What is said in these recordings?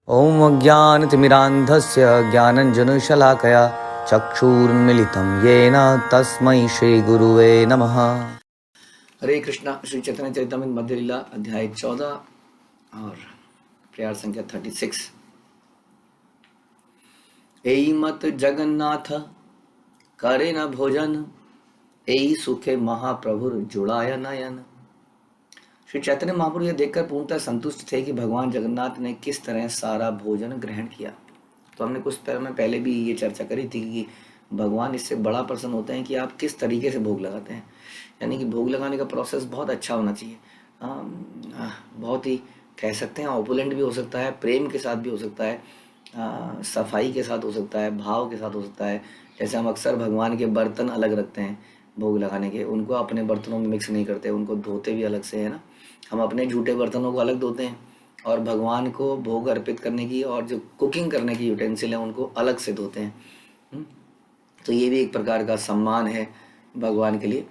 ॐ अज्ञानतिमिरान्धस्य ज्ञानञ्जनशलाकया चक्षुरुन्मिलितं येन तस्मै श्रीगुरुवे नमः। हरे कृष्णा। श्री चैतन्य चरितामृत मध्य लीला अध्याय 14 और प्रयार संख्या 36। एई मत जगन्नाथ करे न भोजन, एई सुखे महाप्रभुर जुड़ाया नयन। श्री चैतन्य महाप्रभु यह देखकर पूर्णतः संतुष्ट थे कि भगवान जगन्नाथ ने किस तरह सारा भोजन ग्रहण किया। तो हमने कुछ पहले भी ये चर्चा करी थी कि भगवान इससे बड़ा प्रसन्न होते हैं कि आप किस तरीके से भोग लगाते हैं। यानी कि भोग लगाने का प्रोसेस बहुत अच्छा होना चाहिए। बहुत ही कह सकते हैं ऑपुलेंट भी हो सकता है, प्रेम के साथ भी हो सकता है, सफाई के साथ हो सकता है, भाव के साथ हो सकता है। जैसे हम अक्सर भगवान के बर्तन अलग रखते हैं भोग लगाने के, उनको अपने बर्तनों में मिक्स नहीं करते, उनको धोते भी अलग से, है ना। हम अपने झूठे बर्तनों को अलग धोते हैं और भगवान को भोग अर्पित करने की और जो कुकिंग करने की यूटेंसिल है उनको अलग से धोते हैं। तो ये भी एक प्रकार का सम्मान है भगवान के लिए।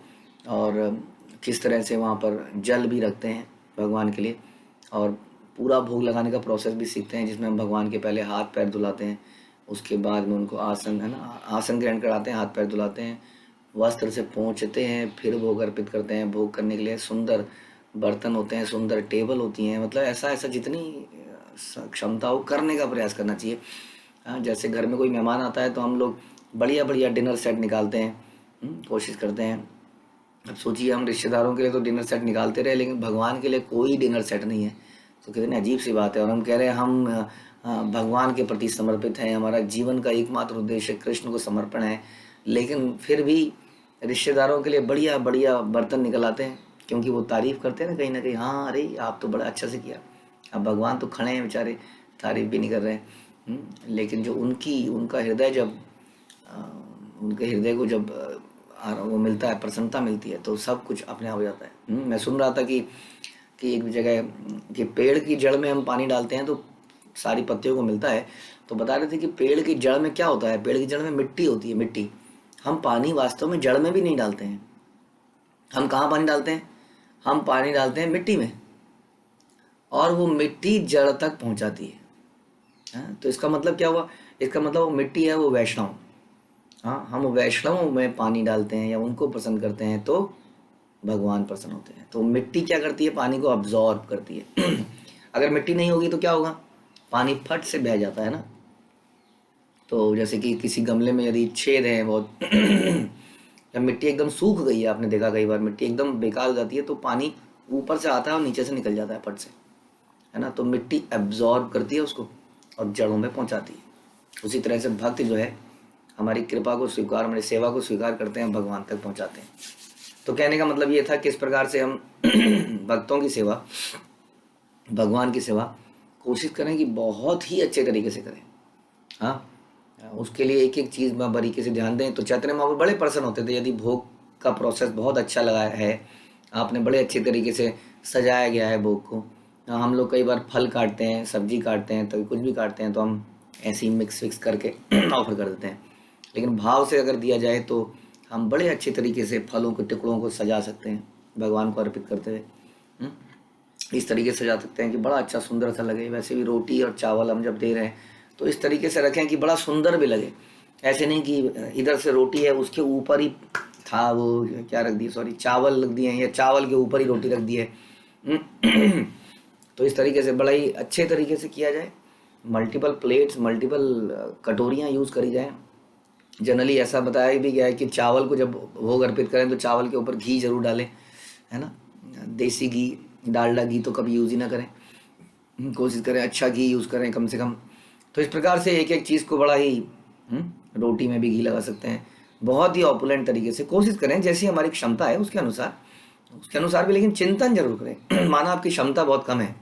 और किस तरह से वहाँ पर जल भी रखते हैं भगवान के लिए, और पूरा भोग लगाने का प्रोसेस भी सीखते हैं, जिसमें हम भगवान के पहले हाथ पैर धुलाते हैं, उसके बाद में उनको आसन, है ना, आसन ग्रहण कराते हैं, हाथ पैर धुलाते हैं, वस्त्र से पोंछते हैं, फिर भोग अर्पित करते हैं। भोग करने के लिए सुंदर बर्तन होते हैं, सुंदर टेबल होती हैं, मतलब ऐसा ऐसा जितनी क्षमता हो करने का प्रयास करना चाहिए। जैसे घर में कोई मेहमान आता है तो हम लोग बढ़िया बढ़िया डिनर सेट निकालते हैं, कोशिश करते हैं। अब सोचिए, हम रिश्तेदारों के लिए तो डिनर सेट निकालते रहे, लेकिन भगवान के लिए कोई डिनर सेट नहीं है, तो कितनी अजीब सी बात है। और हम कह रहे हैं हम भगवान के प्रति समर्पित हैं, हमारा जीवन का एकमात्र उद्देश्य कृष्ण को समर्पण है, लेकिन फिर भी रिश्तेदारों के लिए बढ़िया बढ़िया बर्तन निकल आते हैं, क्योंकि वो तारीफ़ करते हैं ना कहीं, हाँ अरे आप तो बड़ा अच्छा से किया। अब भगवान तो खड़े हैं बेचारे, तारीफ़ भी नहीं कर रहे हैं। लेकिन जो उनका हृदय जब उनके हृदय को जब वो मिलता है, प्रसन्नता मिलती है, तो सब कुछ अपने आप हो जाता है। मैं सुन रहा था कि एक जगह कि पेड़ की जड़ में हम पानी डालते हैं तो सारी पत्तियों को मिलता है। तो बता रहे थे कि पेड़ की जड़ में क्या होता है, पेड़ की जड़ में मिट्टी होती है, मिट्टी। हम पानी वास्तव में जड़ में भी नहीं डालते हैं। हम कहाँ पानी डालते हैं? हम पानी डालते हैं मिट्टी में, और वो मिट्टी जड़ तक पहुंचाती है। तो इसका मतलब क्या हुआ? इसका मतलब वो मिट्टी है, वो वैष्णव। हाँ, हम वैष्णवों में पानी डालते हैं या उनको पसंद करते हैं तो भगवान प्रसन्न होते हैं। तो मिट्टी क्या करती है? पानी को अब्जॉर्ब करती है। अगर मिट्टी नहीं होगी तो क्या होगा? पानी फट से बह जाता है ना। तो जैसे कि किसी गमले में यदि छेद है बहुत, जब मिट्टी एकदम सूख गई है, आपने देखा कई बार मिट्टी एकदम बेकार हो जाती है तो पानी ऊपर से आता है और नीचे से निकल जाता है फट से, है ना। तो मिट्टी एब्जॉर्ब करती है उसको और जड़ों में पहुंचाती है। उसी तरह से भक्त जो है हमारी कृपा को स्वीकार, हमारी सेवा को स्वीकार करते हैं, भगवान तक पहुंचाते हैं। तो कहने का मतलब ये था किस प्रकार से हम भक्तों की सेवा, भगवान की सेवा कोशिश करें कि बहुत ही अच्छे तरीके से करें। हाँ, उसके लिए एक एक चीज़ में बारीकी से ध्यान दें। तो चैतन्य महाप्रभु बड़े प्रसन्न होते थे यदि भोग का प्रोसेस बहुत अच्छा लगा है, आपने बड़े अच्छे तरीके से सजाया गया है भोग को। हम लोग कई बार फल काटते हैं, सब्जी काटते हैं, तो कुछ भी काटते हैं तो हम ऐसे ही मिक्स फिक्स करके ऑफर कर देते हैं। लेकिन भाव से अगर दिया जाए तो हम बड़े अच्छे तरीके से फलों के टुकड़ों को सजा सकते हैं भगवान को अर्पित करते हुए। इस तरीके से सजा सकते हैं कि बड़ा अच्छा सुंदर सा लगे। वैसे भी रोटी और चावल हम जब दे रहे हैं तो इस तरीके से रखें कि बड़ा सुंदर भी लगे। ऐसे नहीं कि इधर से रोटी है उसके ऊपर ही था वो क्या रख दिया, सॉरी चावल रख दिए हैं, या चावल के ऊपर ही रोटी रख दी है। तो इस तरीके से बड़ा ही अच्छे तरीके से किया जाए। मल्टीपल प्लेट्स, मल्टीपल कटोरियाँ यूज़ करी जाएँ। जनरली ऐसा बताया भी गया है कि चावल को जब भोग अर्पित करें तो चावल के ऊपर घी जरूर डालें, है ना। देसी घी, डालडा घी तो कभी यूज़ ही ना करें, कोशिश करें अच्छा घी यूज़ करें कम से कम। तो इस प्रकार से एक एक चीज़ को बड़ा ही रोटी में भी घी लगा सकते हैं, बहुत ही ऑपुलेंट तरीके से कोशिश करें, जैसी हमारी क्षमता है उसके अनुसार भी। लेकिन चिंतन जरूर करें। माना आपकी क्षमता बहुत कम है,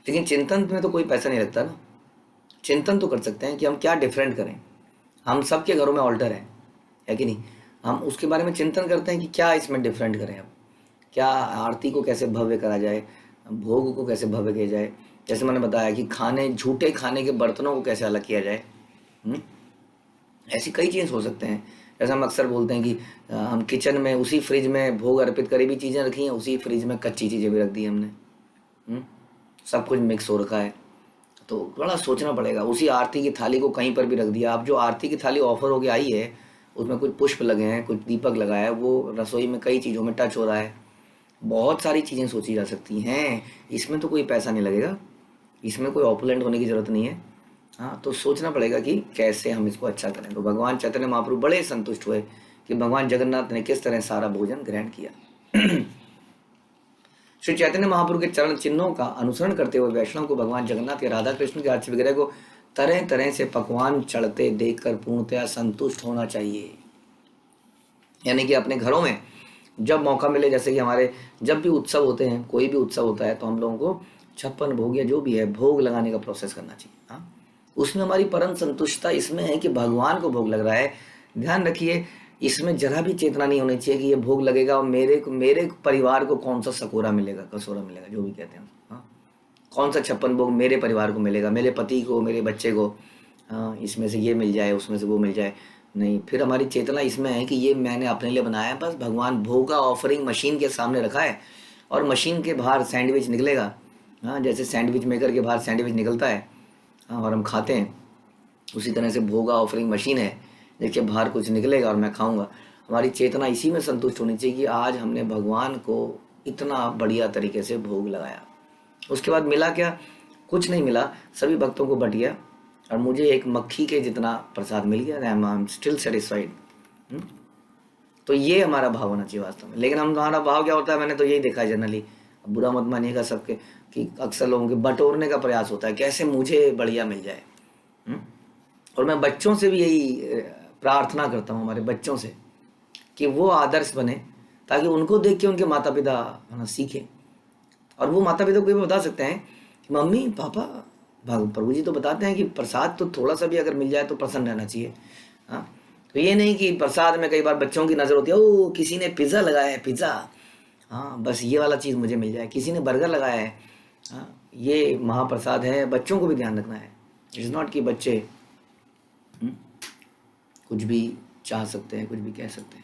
लेकिन चिंतन में तो कोई पैसा नहीं लगता ना। चिंतन तो कर सकते हैं कि हम क्या डिफरेंट करें। हम सबके घरों में ऑल्टर है कि नहीं? हम उसके बारे में चिंतन करते हैं कि क्या इसमें डिफरेंट करें। अब क्या आरती को कैसे भव्य करा जाए, भोग को कैसे भव्य किया जाए। जैसे मैंने बताया कि झूठे खाने के बर्तनों को कैसे अलग किया जाए। ऐसी कई चीज़ हो सकते हैं। जैसे हम अक्सर बोलते हैं कि हम किचन में उसी फ्रिज में भोग अर्पित करी भी चीज़ें रखी हैं, उसी फ्रिज में कच्ची चीज़ें भी रख दी हमने। सब कुछ मिक्स हो रखा है। तो बड़ा सोचना पड़ेगा। उसी आरती की थाली को कहीं पर भी रख दिया, अब जो आरती की थाली ऑफर होके आई है उसमें कुछ पुष्प लगे हैं, कुछ दीपक लगाया है, वो रसोई में कई चीज़ों में टच हो रहा है। बहुत सारी चीज़ें सोची जा सकती हैं, इसमें तो कोई पैसा नहीं लगेगा, इसमें कोई ऑपुलेंट होने की ज़रूरत नहीं है। हाँ, तो सोचना पड़ेगा कि कैसे हम इसको अच्छा करें। तो भगवान चैतन्य महाप्रभु बड़े संतुष्ट हुए कि भगवान जगन्नाथ ने किस तरह सारा भोजन ग्रहण किया। श्री चैतन्य महाप्रभु के चरण चिन्हों का अनुसरण करते हुए वैष्णव को भगवान जगन्नाथ के राधा कृष्ण के अर्च विग्रह को तरह तरह से पकवान चढ़ते देखकर पूर्णतया संतुष्ट होना चाहिए। यानी कि अपने घरों में जब मौका मिले, जैसे कि हमारे जब भी उत्सव होते हैं, कोई भी उत्सव होता है, तो हम लोगों को 56 भोग या जो भी है भोग लगाने का प्रोसेस करना चाहिए। हाँ, उसमें हमारी परम संतुष्टता इसमें है कि भगवान को भोग लग रहा है। ध्यान रखिए, इसमें जरा भी चेतना नहीं होनी चाहिए कि ये भोग लगेगा और मेरे परिवार को कौन सा सकोरा मिलेगा, कसोरा मिलेगा, जो भी कहते हैं। हाँ, कौन सा 56 भोग मेरे परिवार को मिलेगा, मेरे पति को, मेरे बच्चे को, हाँ, इसमें से ये मिल जाए, उसमें से वो मिल जाए। नहीं, फिर हमारी चेतना इसमें है कि ये मैंने अपने लिए बनाया है, बस भगवान भोग का ऑफरिंग मशीन के सामने रखा है और मशीन के बाहर सैंडविच निकलेगा। हाँ, जैसे सैंडविच मेकर के बाहर सैंडविच निकलता है, हाँ, और हम खाते हैं, उसी तरह से भोगा ऑफरिंग मशीन है, देखिए बाहर कुछ निकलेगा और मैं खाऊंगा। हमारी चेतना इसी में संतुष्ट होनी चाहिए कि आज हमने भगवान को इतना बढ़िया तरीके से भोग लगाया। उसके बाद मिला क्या? कुछ नहीं मिला, सभी भक्तों को बट गया और मुझे एक मक्खी के जितना प्रसाद मिल गया। I am still satisfied. तो ये हमारा भाव होना चाहिए वास्तव में। लेकिन हमारा भाव क्या होता है, मैंने तो यही देखा है जनरली, बुरा मत मानिएगा सबके, कि अक्सर लोगों के बटोरने का प्रयास होता है, कैसे मुझे बढ़िया मिल जाए। और मैं बच्चों से भी यही प्रार्थना करता हूँ, हमारे बच्चों से, कि वो आदर्श बने ताकि उनको देख के उनके माता पिता सीखें। और वो माता पिता को भी बता सकते हैं कि मम्मी पापा, प्रभु जी तो बताते हैं कि प्रसाद तो थोड़ा सा भी अगर मिल जाए तो प्रसन्न रहना चाहिए। हाँ, तो ये नहीं कि प्रसाद में कई बार बच्चों की नज़र होती है, ओ किसी ने पिज़्ज़ा लगाया है, पिज़्ज़ा, हाँ बस ये वाला चीज़ मुझे मिल जाए, किसी ने बर्गर लगाया है, हाँ ये महाप्रसाद है। बच्चों को भी ध्यान रखना है। इट्स नॉट कि बच्चे कुछ भी चाह सकते हैं, कुछ भी कह सकते हैं।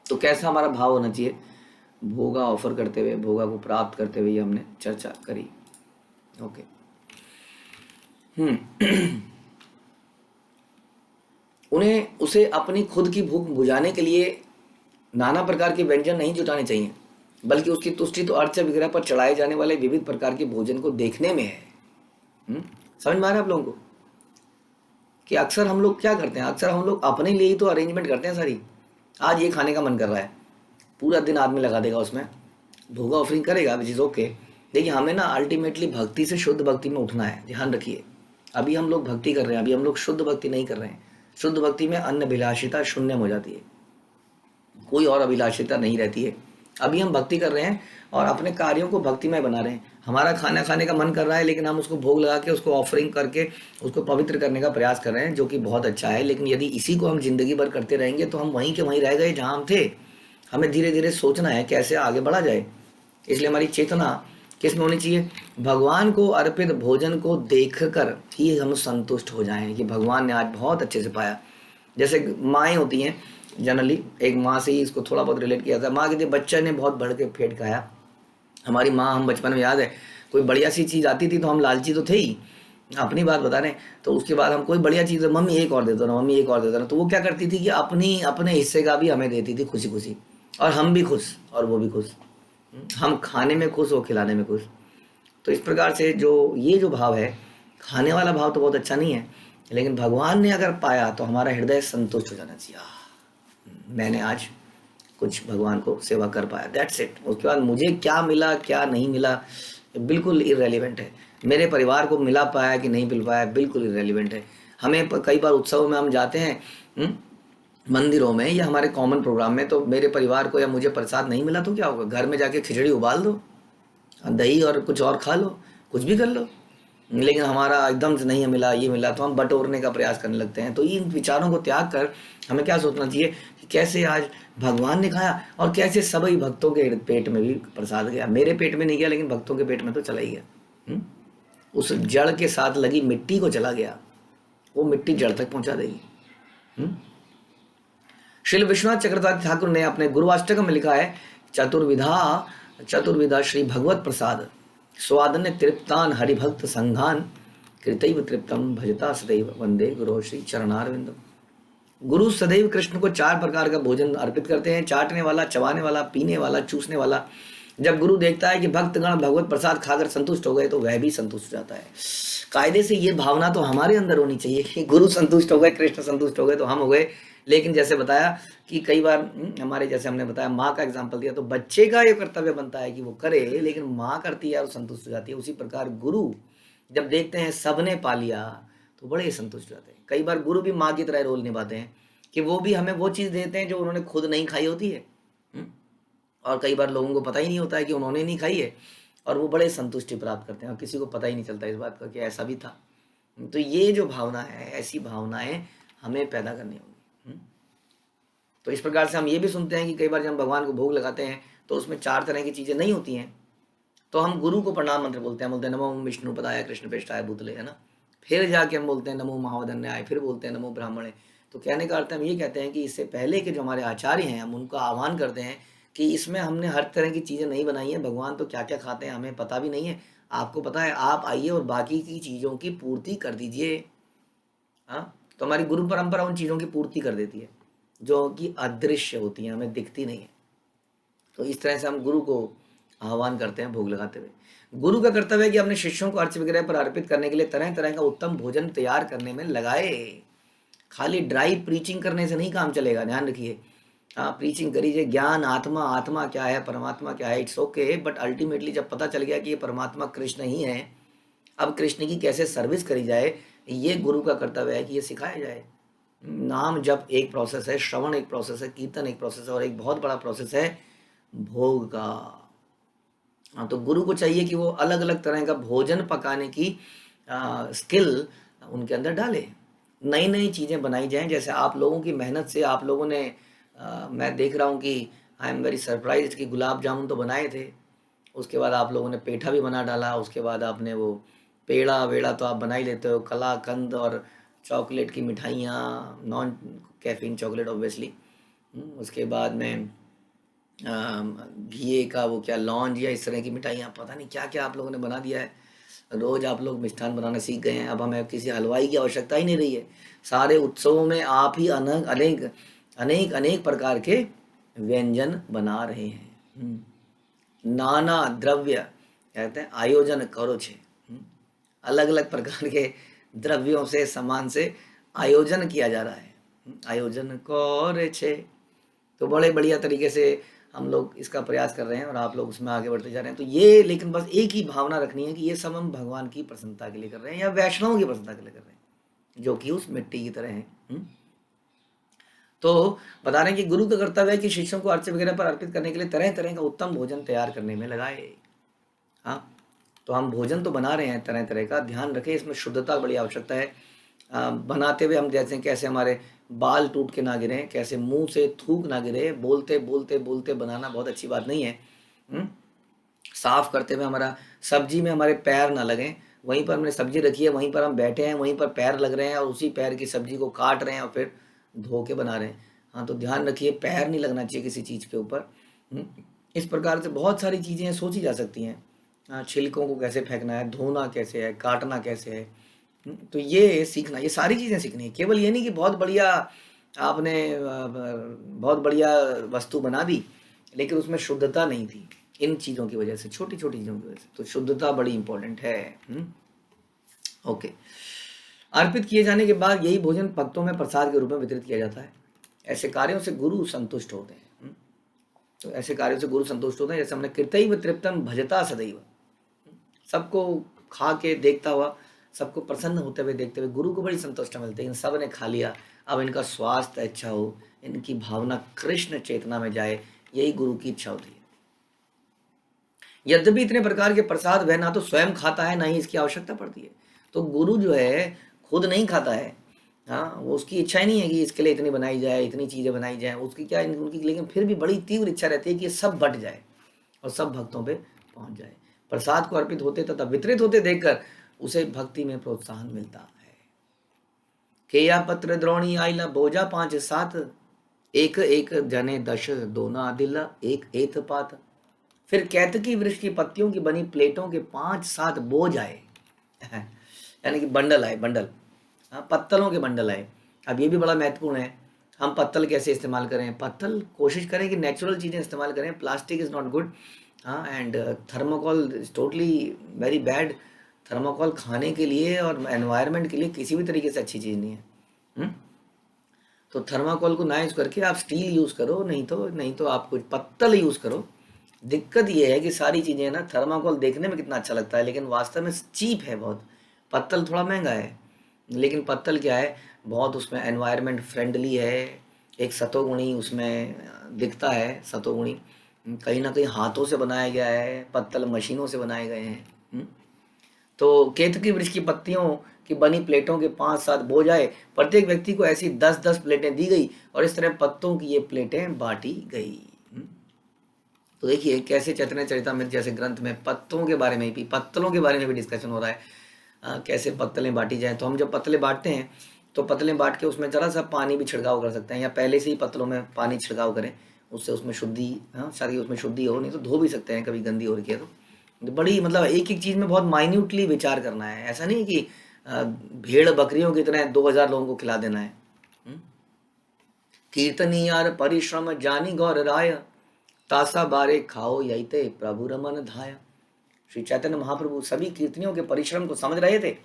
तो कैसा हमारा भाव होना चाहिए भोगा ऑफर करते हुए, भोगा को प्राप्त करते हुए, ये हमने चर्चा करी। ओके। उसे अपनी खुद की भूख बुझाने के लिए नाना प्रकार के व्यंजन नहीं जुटाने चाहिए, बल्कि उसकी तुष्टि तो अर्च विग्रह पर चढ़ाए जाने वाले विविध प्रकार के भोजन को देखने में है। समझ में आ रहा है आप लोगों को कि अक्सर हम लोग क्या करते हैं, अक्सर हम लोग अपने लिए ही तो अरेंजमेंट करते हैं सारी। आज ये खाने का मन कर रहा है, पूरा दिन आदमी लगा देगा उसमें, भोगा ऑफरिंग करेगा, विच इज़ ओके। देखिए हमें ना अल्टीमेटली भक्ति से शुद्ध भक्ति में उठना है। ध्यान रखिए, अभी हम लोग भक्ति कर रहे हैं, अभी हम लोग शुद्ध भक्ति नहीं कर रहे हैं। शुद्ध भक्ति में अन्न अभिलाषिता शून्य हो जाती है, कोई और अभिलाषिता नहीं रहती है। अभी हम भक्ति कर रहे हैं और अपने कार्यों को भक्तिमय बना रहे हैं। हमारा खाना खाने का मन कर रहा है, लेकिन हम उसको भोग लगा के, उसको ऑफरिंग करके उसको पवित्र करने का प्रयास कर रहे हैं, जो कि बहुत अच्छा है। लेकिन यदि इसी को हम जिंदगी भर करते रहेंगे तो हम वहीं के वहीं रह गए जहाँ हम थे। हमें धीरे धीरे सोचना है कैसे आगे बढ़ा जाए। इसलिए हमारी चेतना किस में होनी चाहिए? भगवान को अर्पित भोजन को देखकर ही हम संतुष्ट हो जाएं कि भगवान ने आज बहुत अच्छे से पाया। जैसे माएँ होती हैं, जनरली एक माँ से ही इसको थोड़ा बहुत रिलेट किया था। माँ कहती है बच्चे ने बहुत बढ़ के पेट खाया। हमारी माँ, हम बचपन में याद है, कोई बढ़िया सी चीज़ आती थी तो हम लालची तो थे ही, अपनी बात बता रहे हैं। तो उसके बाद हम कोई बढ़िया चीज़, मम्मी एक और दे दो ना, मम्मी एक और दे दो ना, तो वो क्या करती थी कि अपने हिस्से का भी हमें देती थी खुशी खुशी, और हम भी खुश और वो भी खुश। हम खाने में खुश, वो खिलाने में खुश। तो इस प्रकार से ये जो भाव है, खाने वाला भाव तो बहुत अच्छा नहीं है, लेकिन भगवान ने अगर पाया तो हमारा हृदय संतुष्ट हो जाना चाहिए। मैंने आज कुछ भगवान को सेवा कर पाया, दैट्स इट। उसके बाद मुझे क्या मिला क्या नहीं मिला बिल्कुल इररेलेवेंट है। मेरे परिवार को मिला पाया कि नहीं मिल पाया बिल्कुल इररेलेवेंट है। हमें कई बार उत्सव में हम जाते हैं मंदिरों में या हमारे कॉमन प्रोग्राम में, तो मेरे परिवार को या मुझे प्रसाद नहीं मिला तो क्या होगा? घर में जाके खिचड़ी उबाल दो, दही और कुछ और खा लो, कुछ भी कर लो। लेकिन हमारा एकदम से नहीं मिला, ये मिला, तो हम बटोरने का प्रयास करने लगते हैं। तो इन विचारों को त्याग कर हमें क्या सोचना चाहिए कि कैसे आज भगवान ने खाया और कैसे सभी भक्तों के पेट में भी प्रसाद गया। मेरे पेट में नहीं गया, लेकिन भक्तों के पेट में तो चला ही गया। उस जड़ के साथ लगी मिट्टी को चला गया, वो मिट्टी जड़ तक पहुंचा देगी। श्री विश्वनाथ चक्रवर्ती ठाकुर ने अपने गुरुवाष्टकम में लिखा है, चतुर्विधा श्री भगवत प्रसाद। स्वादन्य तृप्तान हरिभक्त संघान कृतैव तृप्तम भजता सदैव वंदे गुरु श्री चरणारविंदम। गुरु सदैव कृष्ण को 4 प्रकार का भोजन अर्पित करते हैं, चाटने वाला, चबाने वाला, पीने वाला, चूसने वाला। जब गुरु देखता है कि भक्तगण भगवत प्रसाद खाकर संतुष्ट हो गए तो वह भी संतुष्ट हो जाता है। कायदे से ये भावना तो हमारे अंदर होनी चाहिए कि गुरु संतुष्ट हो गए, कृष्ण संतुष्ट हो गए तो हम हो गए। लेकिन जैसे बताया कि कई बार हमारे, जैसे हमने बताया माँ का एग्जाम्पल दिया, तो बच्चे का ये कर्तव्य बनता है कि वो करे, लेकिन माँ करती है और संतुष्ट हो जाती है। उसी प्रकार गुरु जब देखते हैं सबने पा लिया तो बड़े संतुष्ट हो जाते हैं। कई बार गुरु भी माँ की तरह रोल निभाते हैं कि वो भी हमें वो चीज़ देते हैं जो उन्होंने खुद नहीं खाई होती है। और कई बार लोगों को पता ही नहीं होता है कि उन्होंने नहीं खाई है और वो बड़े संतुष्टि प्राप्त करते हैं और किसी को पता ही नहीं चलता इस बात का कि ऐसा भी था। तो ये जो भावना है, ऐसी भावनाएं हमें पैदा करनी होगी। तो इस प्रकार से हम ये भी सुनते हैं कि कई बार जब हम भगवान को भोग लगाते हैं तो उसमें 4 तरह की चीज़ें नहीं होती हैं, तो हम गुरु को प्रणाम मंत्र बोलते हैं, बोलते हैं नमो विष्णु पदाय कृष्ण प्रेष्ठाय भूतले, है ना। फिर जाके हम बोलते हैं नमो महावदन्याय, फिर बोलते हैं नमो ब्राह्मणे। तो कहने का अर्थ हम ये कहते हैं कि इससे पहले के जो हमारे आचार्य हैं, हम उनका आह्वान करते हैं कि इसमें हमने हर तरह की चीज़ें नहीं बनाई हैं। भगवान तो क्या क्या खाते हैं हमें पता भी नहीं है, आपको पता है, आप आइए और बाकी की चीज़ों की पूर्ति कर दीजिए। हाँ, तो हमारी गुरु परंपरा उन चीज़ों की पूर्ति कर देती है जो कि अदृश्य होती हैं, हमें दिखती नहीं है। तो इस तरह से हम गुरु को आह्वान करते हैं भोग लगाते हुए। गुरु का कर्तव्य है कि अपने शिष्यों को अर्च वगैरह पर अर्पित करने के लिए तरह तरह का उत्तम भोजन तैयार करने में लगाए। खाली ड्राई प्रीचिंग करने से नहीं काम चलेगा, ध्यान रखिए। हाँ, प्रीचिंग करिए, ज्ञान आत्मा, आत्मा क्या है, परमात्मा क्या है, इट्स ओके, बट अल्टीमेटली जब पता चल गया कि ये परमात्मा कृष्ण ही है, अब कृष्ण की कैसे सर्विस करी जाए, ये गुरु का कर्तव्य है कि ये सिखाया जाए। नाम जप एक प्रोसेस है, श्रवण एक प्रोसेस है, कीर्तन एक प्रोसेस है, और एक बहुत बड़ा प्रोसेस है भोग का। हाँ, तो गुरु को चाहिए कि वो अलग अलग तरह का भोजन पकाने की स्किल उनके अंदर डाले, नई नई चीज़ें बनाई जाएं। जैसे आप लोगों की मेहनत से आप लोगों ने मैं देख रहा हूँ कि आई एम वेरी सरप्राइज कि गुलाब जामुन तो बनाए थे, उसके बाद आप लोगों ने पेठा भी बना डाला, उसके बाद आपने वो पेड़ा वेड़ा तो आप बना ही लेते हो, कलाकंद और चॉकलेट की मिठाइयाँ, नॉन कैफीन चॉकलेट ऑब्वियसली। उसके बाद में घी का वो क्या लौंज या इस तरह की मिठाइयाँ, पता नहीं क्या क्या आप लोगों ने बना दिया है। रोज आप लोग मिष्ठान बनाना सीख गए हैं, अब हमें किसी हलवाई की आवश्यकता ही नहीं रही है। सारे उत्सवों में आप ही अनेक अनेक अनेक अनेक प्रकार के व्यंजन बना रहे हैं। नाना द्रव्य कहते हैं आयोजन करो छे, अलग अलग प्रकार के द्रव्यों से, सामान से आयोजन किया जा रहा है, आयोजन करे छे। तो बड़े बढ़िया तरीके से हम लोग इसका प्रयास कर रहे हैं और आप लोग उसमें आगे बढ़ते जा रहे हैं। तो ये, लेकिन बस एक ही भावना रखनी है कि ये सब हम भगवान की प्रसन्नता के लिए कर रहे हैं या वैष्णवों की प्रसन्नता के लिए कर रहे हैं, जो कि उस मिट्टी की तरह है। तो बता रहे हैं कि गुरु का कर्तव्य है कि शिष्यों को अर्च वगैरह पर अर्पित करने के लिए तरह तरह का उत्तम भोजन तैयार करने में लगाए। हाँ, तो हम भोजन तो बना रहे हैं तरह तरह का, ध्यान रखें इसमें शुद्धता बड़ी आवश्यकता है। बनाते हुए हम जैसे कैसे हमारे बाल टूट के ना गिरे, कैसे मुंह से थूक ना गिरे, बोलते बोलते बोलते बनाना बहुत अच्छी बात नहीं है। साफ करते हुए हमारा सब्जी में हमारे पैर ना लगें, वहीं पर हमने सब्जी रखी है, वहीं पर हम बैठे हैं, वहीं पर पैर लग रहे हैं और उसी पैर की सब्जी को काट रहे हैं और फिर धो के बना रहे हैं। हाँ, तो ध्यान रखिए पैर नहीं लगना चाहिए किसी चीज़ के ऊपर। इस प्रकार से बहुत सारी चीज़ें सोची जा सकती हैं। हाँ, छिलकों को कैसे फेंकना है, धोना कैसे है, काटना कैसे है। तो ये सीखना, ये सारी चीज़ें सीखनी है। केवल ये नहीं कि बहुत बढ़िया आपने बहुत बढ़िया वस्तु बना दी लेकिन उसमें शुद्धता नहीं थी, इन चीज़ों की वजह से, छोटी छोटी चीज़ों की वजह से। तो शुद्धता बड़ी इंपॉर्टेंट है। ओके, अर्पित किए जाने के बाद यही भोजन भक्तों में प्रसाद के रूप में वितरित किया जाता है। ऐसे कार्यों से गुरु संतुष्ट होते हैं। तो ऐसे कार्यों से गुरु संतुष्ट होते हैं, जैसे हमने कृतैव तृप्तम भजता सदैव, सबको खा के देखता हुआ, सबको प्रसन्न होते हुए देखते हुए गुरु को बड़ी संतुष्टि मिलती है। इन सब ने खा लिया, अब इनका स्वास्थ्य अच्छा हो, इनकी भावना कृष्ण चेतना में जाए, यही गुरु की इच्छा होती है। यद्यपि इतने प्रकार के प्रसाद वह ना तो स्वयं खाता है, ना ही इसकी आवश्यकता पड़ती है। तो गुरु जो है खुद नहीं खाता है। हाँ, वो उसकी इच्छा ही नहीं है कि इसके लिए इतनी बनाई जाए, इतनी चीज़ें बनाई जाए, उसकी क्या उनकी, लेकिन फिर भी बड़ी तीव्र इच्छा रहती है कि ये सब बट जाए और सब भक्तों पे पहुंच जाए। प्रसाद को अर्पित होते तथा वितरित होते देखकर उसे भक्ति में प्रोत्साहन मिलता है। केया पत्र द्रोणी आइला बोझा 5-7, एक एक जने 10 दोना दिला एक एत पात। फिर कैतकी वृक्ष की पत्तियों की बनी प्लेटों के 5-7 बोझ आए। यानी कि बंडल आए, बंडल, हाँ, पत्तलों के बंडल आए। अब ये भी बड़ा महत्वपूर्ण है, हम पत्तल कैसे इस्तेमाल करें। पत्तल कोशिश करें कि नेचुरल चीज़ें इस्तेमाल करें, प्लास्टिक इज़ नॉट गुड। हाँ, and thermocol is totally very bad. Thermocol खाने के लिए और एनवायरनमेंट के लिए किसी भी तरीके से अच्छी चीज़ नहीं है। हम्म? तो थर्माकोल को ना यूज़ करके आप स्टील यूज़ करो, नहीं तो आप कुछ पत्तल यूज़ करो। दिक्कत ये है कि सारी चीज़ें ना, थर्माकोल देखने में कितना अच्छा लगता है लेकिन वास्तव में चीप है बहुत। पत्तल थोड़ा महंगा है, लेकिन पत्तल क्या है, बहुत उसमें एनवायरनमेंट फ्रेंडली है। एक सतोगुणी उसमें दिखता है, सतोगुणी कहीं ना कहीं हाथों से बनाया गया है, पत्तल मशीनों से बनाए गए हैं। तो केतकी वृक्ष की पत्तियों की बनी प्लेटों के 5-7 बोझ आए। प्रत्येक व्यक्ति को ऐसी 10-10 प्लेटें दी गई और इस तरह पत्तों की ये प्लेटें बांटी गई। तो देखिए कैसे चैतन्य चरितमृत जैसे ग्रंथ में पत्तों के बारे में भी, पत्तलों के बारे में भी डिस्कशन हो रहा है। कैसे पत्तलें बांटी जाए। तो हम जब पत्तलें बांटते हैं तो पत्तलें बांट के उसमें जरा सा पानी भी छिड़काव कर सकते हैं, या पहले से ही पत्तलों में पानी छिड़काव करें, उससे उसमें शुद्धि, हाँ, सारी उसमें शुद्धि हो, नहीं तो धो भी सकते हैं कभी गंदी हो रही है तो बड़ी मतलब एक एक चीज़ में बहुत माइन्यूटली विचार करना है। ऐसा नहीं कि भेड़ बकरियों की तरह 2000 लोगों को खिला देना है। हम्म? कीर्तनियार परिश्रम जानी गौर राय, तासा बारे खाओ यही ते प्रभु रमन धाया। श्री चैतन्य महाप्रभु सभी कीर्तनियों के परिश्रम को समझ रहे थे,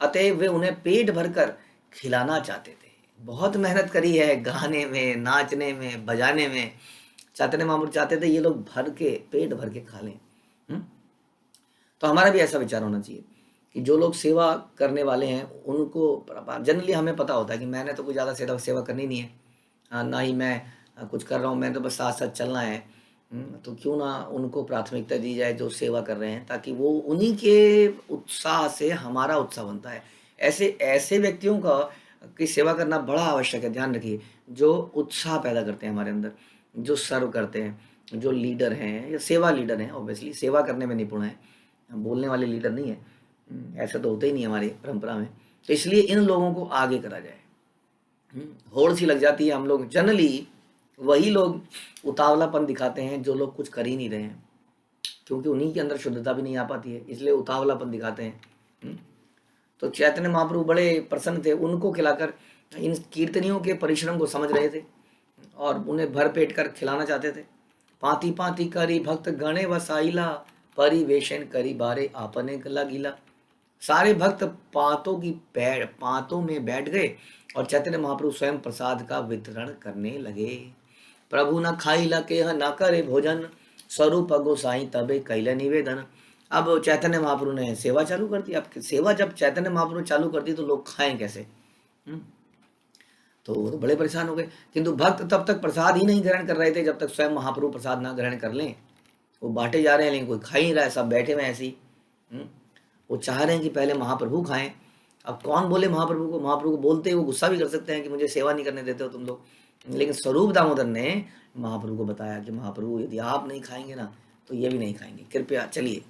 अतएव वे उन्हें पेट भरकर खिलाना चाहते थे। बहुत मेहनत करी है गाने में, नाचने में, बजाने में। चैतन्य महाप्रभु चाहते थे ये लोग भर के, पेट भर के खा लें। तो हमारा भी ऐसा विचार होना चाहिए कि जो लोग सेवा करने वाले हैं उनको, जनरली हमें पता होता है कि मैंने तो कुछ ज़्यादा सेवा करनी नहीं है, ना ही मैं कुछ कर रहा हूँ, मैं तो बस साथ साथ चलना है। तो क्यों ना उनको प्राथमिकता दी जाए जो सेवा कर रहे हैं, ताकि वो उन्हीं के उत्साह से हमारा उत्साह बनता है। ऐसे ऐसे व्यक्तियों का की सेवा करना बड़ा आवश्यक है। ध्यान रखिए, जो उत्साह पैदा करते हैं हमारे अंदर, जो सर्व करते हैं, जो लीडर हैं या सेवा लीडर हैं, ऑब्वियसली सेवा करने में निपुण है, बोलने वाले लीडर नहीं है। ऐसा तो होता ही नहीं हमारी परंपरा में। तो इसलिए इन लोगों को आगे करा जाए। होड़ सी लग जाती है। हम लोग जनरली वही लोग उतावलापन दिखाते हैं जो लोग कुछ कर ही नहीं रहे हैं, क्योंकि उन्हीं के अंदर शुद्धता भी नहीं आ पाती है, इसलिए उतावलापन दिखाते हैं। तो चैतन्य महाप्रभु बड़े प्रसन्न थे, उनको खिलाकर इन कीर्तनियों के परिश्रम को समझ रहे थे और उन्हें भर पेट कर खिलाना चाहते थे। पाती पाती करी भक्त गणे वसाइला, परिवेशन करी बारे आपने गला गीला। सारे भक्त पातों में बैठ गए और चैतन्य महाप्रभु स्वयं प्रसाद का वितरण करने लगे। प्रभु न खाइला के न करे भोजन, स्वरूप गोसाई तबे कैल निवेदन। अब चैतन्य महाप्रभु ने सेवा चालू कर दी। अब सेवा जब चैतन्य महाप्रभु चालू कर दी तो लोग खाएं कैसे? तो वो तो बड़े परेशान हो गए। किंतु भक्त तब तक प्रसाद ही नहीं ग्रहण कर रहे थे जब तक स्वयं महाप्रभु प्रसाद ना ग्रहण कर लें। वो बांटे जा रहे हैं लेकिन कोई खा ही नहीं रहा है, सब बैठे हुए ऐसे ही। वो चाह रहे हैं कि पहले महाप्रभु खाएं। अब कौन बोले महाप्रभु को? महाप्रभु को बोलते वो गुस्सा भी कर सकते हैं कि मुझे सेवा नहीं करने देते हो तुम लोग, लेकिन स्वरूप दामोदर ने महाप्रभु को बताया कि महाप्रभु यदि आप नहीं खाएंगे ना तो ये भी नहीं खाएंगे, कृपया चलिए।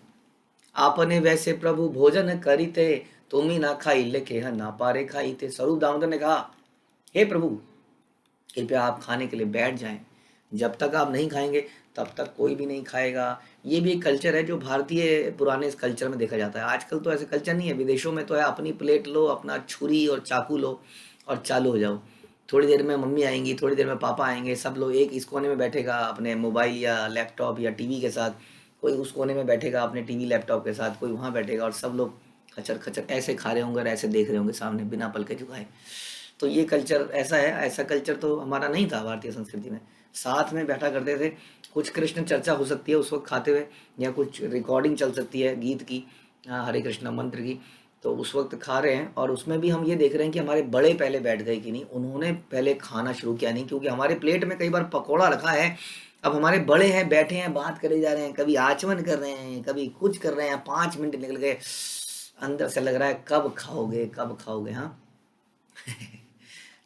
आपने वैसे प्रभु भोजन करीते, तुम ही ना खाई लेके ना पारे खाई थे। स्वरूप दामोदर ने कहा, हे प्रभु कृपया आप खाने के लिए बैठ जाएं, जब तक आप नहीं खाएंगे तब तक कोई भी नहीं खाएगा। ये भी एक कल्चर है जो भारतीय पुराने इस कल्चर में देखा जाता है। आजकल तो ऐसे कल्चर नहीं है, विदेशों में तो है अपनी प्लेट लो, अपना छुरी और चाकू लो और चालू हो जाओ। थोड़ी देर में मम्मी आएंगी, थोड़ी देर में पापा आएंगे, सब लोग एक इस कोने में बैठेगा अपने मोबाइल या लैपटॉप या टीवी के साथ, कोई उस कोने में बैठेगा अपने टीवी लैपटॉप के साथ, कोई वहाँ बैठेगा और सब लोग खचर खचर ऐसे खा रहे होंगे और ऐसे देख रहे होंगे सामने बिना पलके झुकाए। तो ये कल्चर ऐसा है, ऐसा कल्चर तो हमारा नहीं था भारतीय संस्कृति में। साथ में बैठा करते थे, कुछ कृष्ण चर्चा हो सकती है उस वक्त खाते हुए, या कुछ रिकॉर्डिंग चल सकती है गीत की, हरे कृष्णा मंत्र की, तो उस वक्त खा रहे हैं। और उसमें भी हम ये देख रहे हैं कि हमारे बड़े पहले बैठ गए कि नहीं, उन्होंने पहले खाना शुरू किया नहीं, क्योंकि हमारे प्लेट में कई बार पकौड़ा रखा है। अब हमारे बड़े हैं, बैठे हैं, बात करे जा रहे हैं, कभी आचमन कर रहे हैं, कभी कुछ कर रहे हैं, 5 मिनट निकल गए, अंदर से लग रहा है कब खाओगे कब खाओगे। हाँ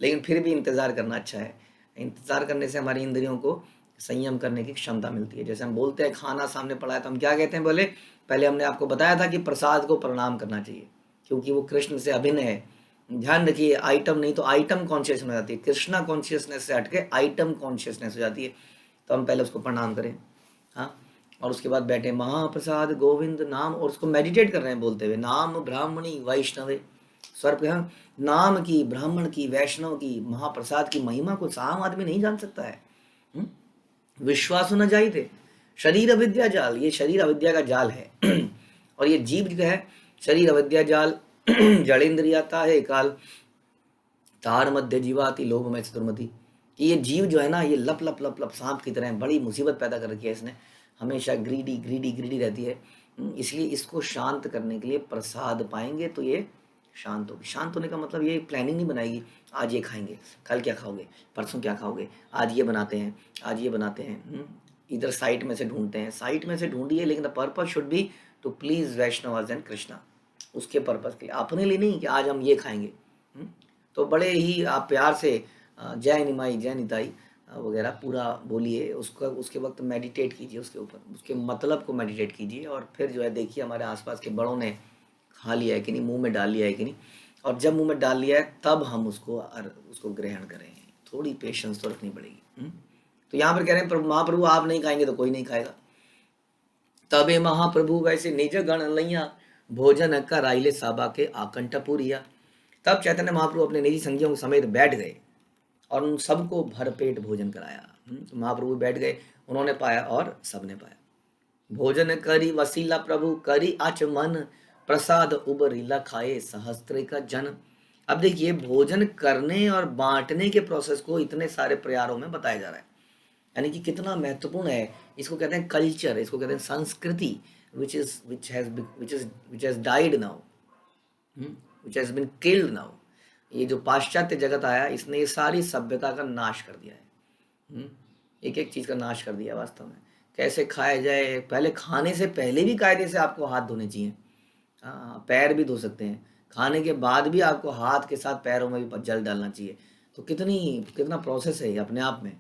लेकिन फिर भी इंतज़ार करना अच्छा है। इंतज़ार करने से हमारी इंद्रियों को संयम करने की क्षमता मिलती है। जैसे हम बोलते हैं खाना सामने पड़ा है तो हम क्या कहते हैं? बोले पहले हमने आपको बताया था कि प्रसाद को प्रणाम करना चाहिए, क्योंकि वो कृष्ण से अभिन्न है। ध्यान रखिए, आइटम नहीं तो आइटम कॉन्शियसनेस हो जाती है, कृष्णा कॉन्शियसनेस से हटके आइटम कॉन्शियसनेस हो जाती है। तो हम पहले उसको प्रणाम करें। हाँ, और उसके बाद बैठे महाप्रसाद गोविंद नाम, और उसको मेडिटेट कर रहे हैं बोलते हुए नाम ब्राह्मणी वैष्णवे। स्वर पे हाँ, नाम की, ब्राह्मण की, वैष्णव की, महाप्रसाद की महिमा को आम आदमी नहीं जान सकता है। विश्वास होना चाहिए थे। शरीर अविद्या जाल, ये शरीर अविद्या का जाल है। और ये जीव जो है शरीर अविद्या जाल जड़ेंद्रियाता है काल तार मध्य जीवाति लोभ में चतुर्मति, कि ये जीव जो है ना, ये लप लप लप लप सांप की तरह बड़ी मुसीबत पैदा कर रखी है इसने, हमेशा ग्रीडी ग्रीडी ग्रीडी रहती है। इसलिए इसको शांत करने के लिए प्रसाद पाएंगे तो ये शांत होगी। शांत होने का मतलब ये प्लानिंग नहीं बनाएगी, आज ये खाएंगे, कल क्या खाओगे, परसों क्या खाओगे, आज ये बनाते हैं, आज ये बनाते हैं। इधर साइट में से ढूंढते हैं, साइट में से ढूंढिए, लेकिन the purpose should be to please Vaishnav and Krishna. उसके पर्पज के लिए, अपने लिए नहीं कि आज हम ये खाएंगे। तो बड़े ही आप प्यार से जय निमाई जय निताई वगैरह पूरा बोलिए, उसका उसके वक्त मेडिटेट कीजिए उसके ऊपर, उसके मतलब को मेडिटेट कीजिए, और फिर जो है देखिए हमारे आसपास के बड़ों ने खा लिया है कि नहीं, मुंह में डाल लिया है कि नहीं, और जब मुंह में डाल लिया है तब हम उसको ग्रहण करें। थोड़ी पेशेंस तो रखनी पड़ेगी। तो यहाँ पर कह रहे हैं महाप्रभु आप नहीं खाएंगे तो कोई नहीं खाएगा। तबे महाप्रभु वैसे निज गण लैया भोजन कराइले साबा के आकंठपुरिया। तब चैतन्य महाप्रभु अपने निजी संगियों समेत बैठ गए और उन सबको भरपेट भोजन कराया। तो महाप्रभु बैठ गए, उन्होंने पाया और सबने पाया। भोजन करी वसीला प्रभु करी आचमन प्रसाद उबरीला खाए सहस्त्र का जन। अब देखिए भोजन करने और बांटने के प्रोसेस को इतने सारे प्रयारों में बताया जा रहा है, यानी कि कितना महत्वपूर्ण है। इसको कहते हैं कल्चर, इसको कहते हैं संस्कृति, which has died now, which has been killed now। ये जो पाश्चात्य जगत आया, इसने ये सारी सभ्यता का नाश कर दिया है। एक एक चीज का नाश कर दिया वास्तव में। कैसे खाया जाए, पहले खाने से पहले भी कायदे से आपको हाथ धोने चाहिए। हाँ, पैर भी धो सकते हैं, खाने के बाद भी आपको हाथ के साथ पैरों में भी जल डालना चाहिए। तो कितना प्रोसेस है ये अपने आप में।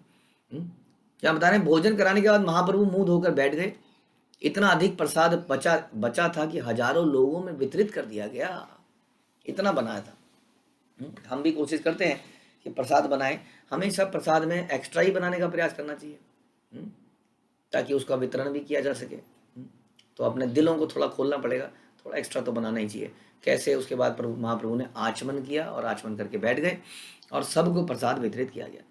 क्या बता रहे हैं, भोजन कराने के बाद महाप्रभु मुंह धोकर बैठ गए। इतना अधिक प्रसाद बचा था कि हजारों लोगों में वितरित कर दिया गया, इतना बनाया था। हम भी कोशिश करते हैं कि प्रसाद बनाएं, हमेशा प्रसाद में एक्स्ट्रा ही बनाने का प्रयास करना चाहिए ताकि उसका वितरण भी किया जा सके। तो अपने दिलों को थोड़ा खोलना पड़ेगा, थोड़ा एक्स्ट्रा तो बनाना ही चाहिए। कैसे, उसके बाद महाप्रभु ने आचमन किया और आचमन करके बैठ गए और सबको प्रसाद वितरित किया गया।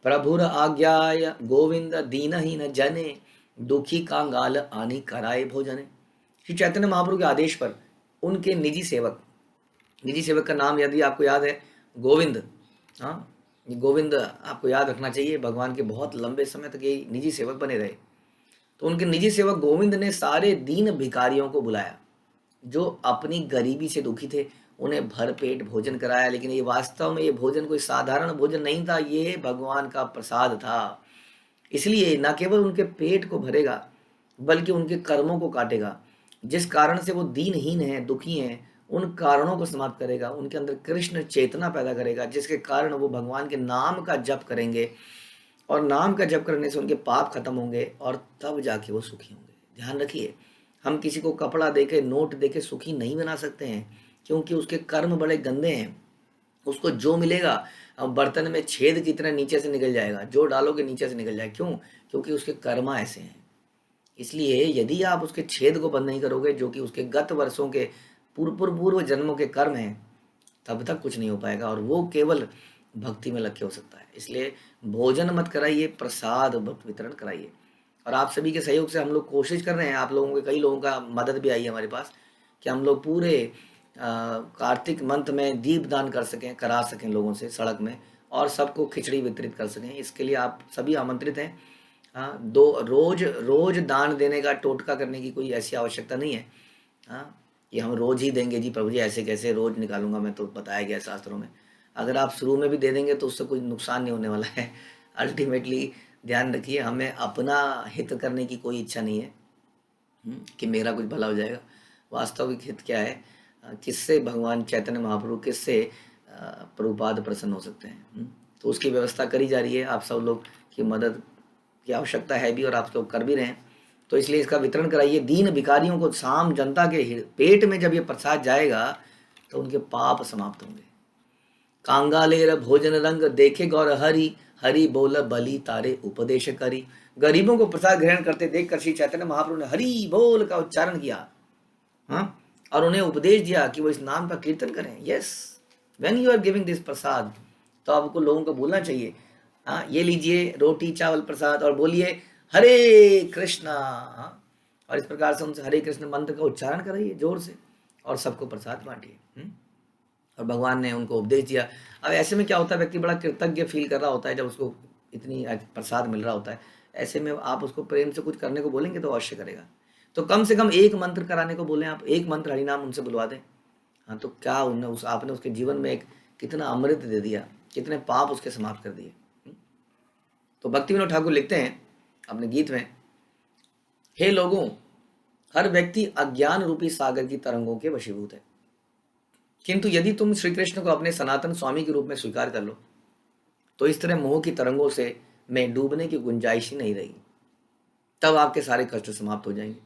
प्रभुर आज्ञा गोविंद दीनहीन जने दुखी कांगाल आनी कराए भोजने। श्री चैतन्य महाप्रभु के आदेश पर उनके निजी सेवक का नाम यदि आपको याद है गोविंद। हाँ, गोविंद आपको याद रखना चाहिए, भगवान के बहुत लंबे समय तक ये निजी सेवक बने रहे। तो उनके निजी सेवक गोविंद ने सारे दीन भिखारियों को बुलाया जो अपनी गरीबी से दुखी थे, उन्हें भरपेट भोजन कराया। लेकिन ये वास्तव में ये भोजन कोई साधारण भोजन नहीं था, ये भगवान का प्रसाद था। इसलिए न केवल उनके पेट को भरेगा बल्कि उनके कर्मों को काटेगा। जिस कारण से वो दीनहीन हैं, दुखी हैं, उन कारणों को समाप्त करेगा, उनके अंदर कृष्ण चेतना पैदा करेगा, जिसके कारण वो भगवान के नाम का जप करेंगे और नाम का जप करने से उनके पाप खत्म होंगे और तब जाके वो सुखी होंगे। ध्यान रखिए, हम किसी को कपड़ा देके, नोट देके सुखी नहीं बना सकते हैं, क्योंकि उसके कर्म बड़े गंदे हैं। उसको जो मिलेगा बर्तन में छेद की तरह नीचे से निकल जाएगा, जो डालोगे नीचे से निकल जाएगा। क्यों? क्योंकि उसके कर्म ऐसे हैं। इसलिए यदि आप उसके छेद को बंद नहीं करोगे, जो कि उसके गत वर्षों के पूर्व जन्मों के कर्म हैं, तब तक कुछ नहीं हो पाएगा और वो केवल भक्ति में लक्ष्य हो सकता है। इसलिए भोजन मत कराइए, प्रसाद वितरण कराइए। और आप सभी के सहयोग से हम लोग कोशिश कर रहे हैं, आप लोगों के कई लोगों का मदद भी आई है हमारे पास, कि हम लोग पूरे कार्तिक मंथ में दीप दान करा सकें लोगों से सड़क में, और सबको खिचड़ी वितरित कर सकें। इसके लिए आप सभी आमंत्रित हैं। हाँ, रोज दान देने का टोटका करने की कोई ऐसी आवश्यकता नहीं है। हाँ, ये हम रोज ही देंगे जी प्रभु जी, ऐसे कैसे रोज निकालूंगा मैं, तो बताया गया शास्त्रों में। अगर आप शुरू में भी दे देंगे तो उससे कोई नुकसान नहीं होने वाला है। अल्टीमेटली ध्यान रखिए, हमें अपना हित करने की कोई इच्छा नहीं है कि मेरा कुछ भला हो जाएगा। वास्तविक हित क्या है, किससे भगवान चैतन्य महाप्रभु, किससे प्रभुपाद प्रसन्न हो सकते हैं। तो उसकी व्यवस्था करी जा रही है। आप सब लोग की मदद की आवश्यकता है भी और आप लोग कर भी रहे हैं। तो इसलिए इसका वितरण कराइए दीन भिखारियों को। साम जनता के पेट में जब ये प्रसाद जाएगा तो उनके पाप समाप्त होंगे। कांगालेर भोजन रंग देखे गौर हरि हरि बोल बलि तारे उपदेश करी। गरीबों को प्रसाद ग्रहण करते देखकर श्री चैतन्य महाप्रभु ने हरि बोल का उच्चारण किया, हाँ, और उन्हें उपदेश दिया कि वो इस नाम का कीर्तन करें। Yes, when you are giving this prasad, तो आपको लोगों को बोलना चाहिए, हाँ, ये लीजिए रोटी चावल प्रसाद और बोलिए हरे कृष्णा, हाँ, और इस प्रकार से उनसे हरे कृष्ण मंत्र का उच्चारण कराइए जोर से और सबको प्रसाद बांटिए। और भगवान ने उनको उपदेश दिया। अब ऐसे में क्या होता है, व्यक्ति बड़ा कृतज्ञ फील कर रहा होता है जब उसको इतनी प्रसाद मिल रहा होता है। ऐसे में आप उसको प्रेम से कुछ करने को बोलेंगे तो अवश्य करेगा। तो कम से कम एक मंत्र कराने को बोलें, आप एक मंत्र हरिनाम उनसे बुलवा दें, हाँ, तो क्या उन्हें आपने उसके जीवन में एक कितना अमृत दे दिया, कितने पाप उसके समाप्त कर दिए। तो भक्ति विनोद ठाकुर लिखते हैं अपने गीत में, हे लोगों, हर व्यक्ति अज्ञान रूपी सागर की तरंगों के वशीभूत है, किंतु यदि तुम श्री कृष्ण को अपने सनातन स्वामी के रूप में स्वीकार कर लो तो इस तरह मोह की तरंगों से में डूबने की गुंजाइश ही नहीं रहेगी। तब आपके सारे कष्ट समाप्त हो जाएंगे।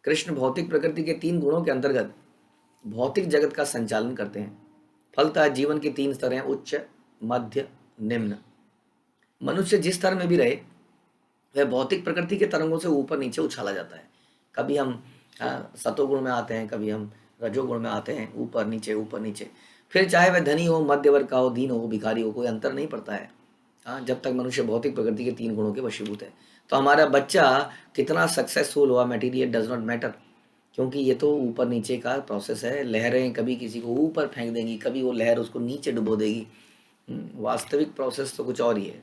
कृष्ण भौतिक प्रकृति के 3 गुणों के अंतर्गत भौतिक जगत का संचालन करते हैं। फलतः जीवन के 3 स्तर हैं, उच्च, मध्य, निम्न। मनुष्य जिस स्तर में भी रहे वह भौतिक प्रकृति के तरंगों से ऊपर नीचे उछाला जाता है। कभी हम सतोगुण में आते हैं, कभी हम रजोगुण में आते हैं, ऊपर नीचे ऊपर नीचे। फिर चाहे वह धनी हो, मध्य वर्ग का हो, दीन हो, भिखारी हो, कोई अंतर नहीं पड़ता है, हाँ, जब तक मनुष्य भौतिक प्रकृति के 3 गुणों के वशीभूत है। तो हमारा बच्चा कितना सक्सेसफुल हुआ, मटेरियल डज नॉट मैटर, क्योंकि ये तो ऊपर नीचे का प्रोसेस है। लहरें कभी किसी को ऊपर फेंक देंगी, कभी वो लहर उसको नीचे डुबो देगी। वास्तविक प्रोसेस तो कुछ और ही है।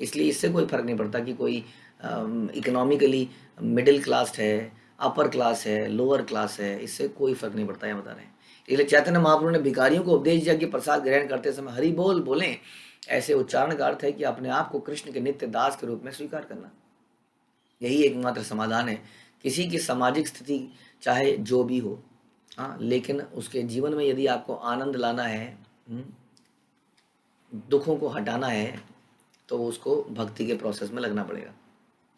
इसलिए इससे कोई फर्क नहीं पड़ता कि कोई इकोनॉमिकली मिडिल क्लास है, अपर क्लास है, लोअर क्लास है, इससे कोई फर्क नहीं पड़ता है, बता रहे हैं। इसलिए चैतन्य महाप्रभु ने भिखारियों को उपदेश दिया कि प्रसाद ग्रहण करते समय हरि बोल बोलें। ऐसे उच्चारण का अर्थ है कि अपने आप को कृष्ण के नित्य दास के रूप में स्वीकार करना। यही एकमात्र समाधान है। किसी की सामाजिक स्थिति चाहे जो भी हो, हाँ, लेकिन उसके जीवन में यदि आपको आनंद लाना है, दुखों को हटाना है, तो उसको भक्ति के प्रोसेस में लगना पड़ेगा,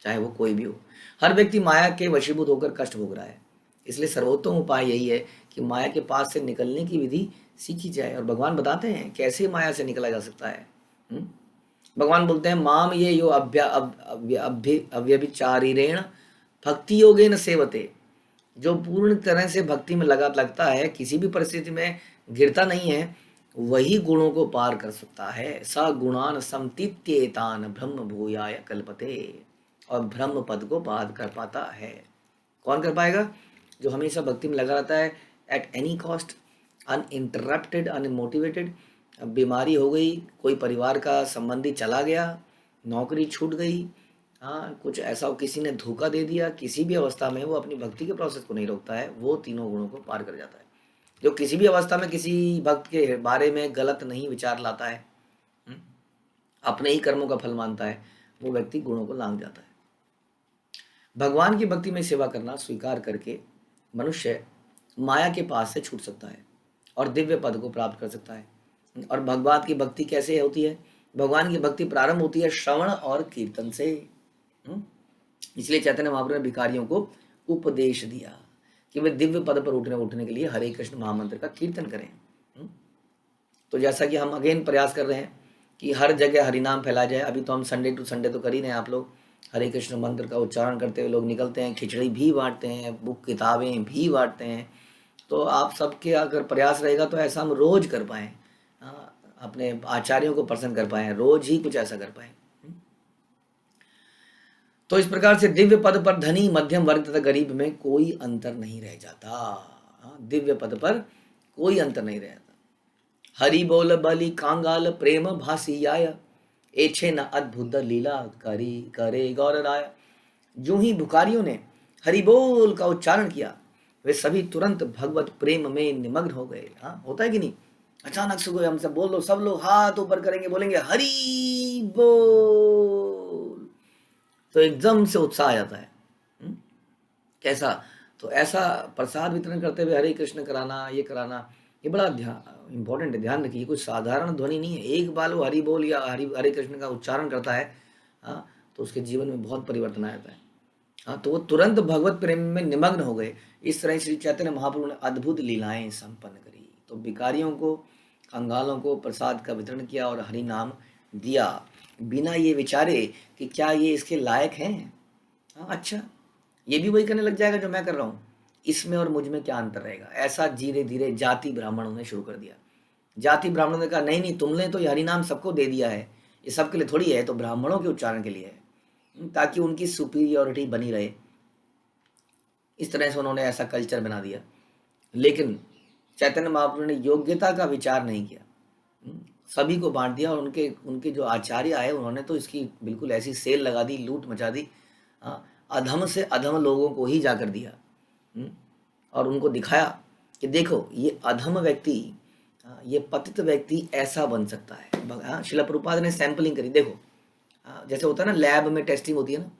चाहे वो कोई भी हो। हर व्यक्ति माया के वशीभूत होकर कष्ट भोग रहा है, इसलिए सर्वोत्तम उपाय यही है कि माया के पास से निकलने की विधि सीखी जाए। और भगवान बताते हैं कैसे माया से निकला जा सकता है। भगवान बोलते हैं, माम ये यो अव्यभिचारिणेन भक्ति योगेन सेवते। जो पूर्ण तरह से भक्ति में लगता है, किसी भी परिस्थिति में गिरता नहीं है, वही गुणों को पार कर सकता है। स गुणान समतीत्येतान ब्रह्म भूयाय कल्पते। और ब्रह्म पद को पार कर पाता है। कौन कर पाएगा? जो हमेशा भक्ति में लगा रहता है, at any cost, uninterrupted, unmotivated. अब बीमारी हो गई, कोई परिवार का संबंधी चला गया, नौकरी छूट गई, हाँ, कुछ ऐसा किसी ने धोखा दे दिया, किसी भी अवस्था में वो अपनी भक्ति के प्रोसेस को नहीं रोकता है, वो तीनों गुणों को पार कर जाता है। जो किसी भी अवस्था में किसी भक्त के बारे में गलत नहीं विचार लाता है, अपने ही कर्मों का फल मानता है, वो व्यक्ति गुणों को लांघ जाता है। भगवान की भक्ति में सेवा करना स्वीकार करके मनुष्य माया के पास से छूट सकता है और दिव्य पद को प्राप्त कर सकता है। और भगवान की भक्ति कैसे होती है? भगवान की भक्ति प्रारंभ होती है श्रवण और कीर्तन से। इसलिए चैतन्य महाप्रभु ने भिखारियों को उपदेश दिया कि वे दिव्य पद पर उठने के लिए हरे कृष्ण महामंत्र का कीर्तन करें। तो जैसा कि हम अगेन प्रयास कर रहे हैं कि हर जगह हरिनाम फैलाया जाए। अभी तो हम संडे टू संडे तो कर ही रहे हैं। आप लोग हरे कृष्ण मंत्र का उच्चारण करते हुए लोग निकलते हैं, खिचड़ी भी बांटते हैं, बुक किताबें भी बांटते हैं। तो आप सबके अगर प्रयास रहेगा तो ऐसा हम रोज कर पाएँ, अपने आचार्यों को प्रसन्न कर पाएँ, रोज ही कुछ ऐसा कर पाएँ। तो इस प्रकार से दिव्य पद पर धनी, मध्यम वर्ग तथा गरीब में कोई अंतर नहीं रह जाता। दिव्य पद पर कोई अंतर नहीं रह जाता। हरि बोल बलि कांगाल प्रेम भासी आय, एछे न अद्भुत लीला करी करे गौर राय। जो ही भिखारियों ने हरि बोल का उच्चारण किया, वे सभी तुरंत भगवत प्रेम में निमग्न हो गए। हाँ, होता है कि नहीं? अचानक से कोई हमसे बोल लो, सब लोग हाथ ऊपर करेंगे, बोलेंगे हरि बोल, तो एकदम से उत्साह आ जाता है। कैसा? तो ऐसा प्रसाद वितरण करते हुए हरे कृष्ण कराना, ये कराना, ये बड़ा इंपॉर्टेंट है। ध्यान रखिए, कुछ साधारण ध्वनि नहीं है। एक बार वो हरि बोल या हरे कृष्ण का उच्चारण करता है, हाँ, तो उसके जीवन में बहुत परिवर्तन आ जाता है। हाँ, तो वो तुरंत भगवत प्रेम में निमग्न हो गए। इस तरह श्री चैतन्य महाप्रभु ने अद्भुत लीलाएं संपन्न करी। तो भिखारियों को, कंगालों को प्रसाद का वितरण किया और हरि नाम दिया। बिना ये विचारे कि क्या ये इसके लायक हैं। हाँ, अच्छा, ये भी वही करने लग जाएगा जो मैं कर रहा हूँ, इसमें और मुझ में क्या अंतर रहेगा। ऐसा धीरे धीरे जाति ब्राह्मणों ने शुरू कर दिया। जाति ब्राह्मणों ने कहा नहीं नहीं, तुमने तो ये हरिनाम सबको दे दिया है, ये सबके लिए थोड़ी है, तो ब्राह्मणों के उच्चारण के लिए है, ताकि उनकी सुपीरियोरिटी बनी रहे। इस तरह से उन्होंने ऐसा कल्चर बना दिया। लेकिन चैतन्य महाप्रभु ने योग्यता का विचार नहीं किया, सभी को बांट दिया। और उनके उनके जो आचार्य आए उन्होंने तो इसकी बिल्कुल ऐसी सेल लगा दी, लूट मचा दी। अधम से अधम लोगों को ही जाकर दिया। और उनको दिखाया कि देखो ये अधम व्यक्ति, ये पतित व्यक्ति ऐसा बन सकता है। शिला प्रभुपाद ने सैंपलिंग करी। देखो जैसे होता है ना, लैब में टेस्टिंग होती है ना,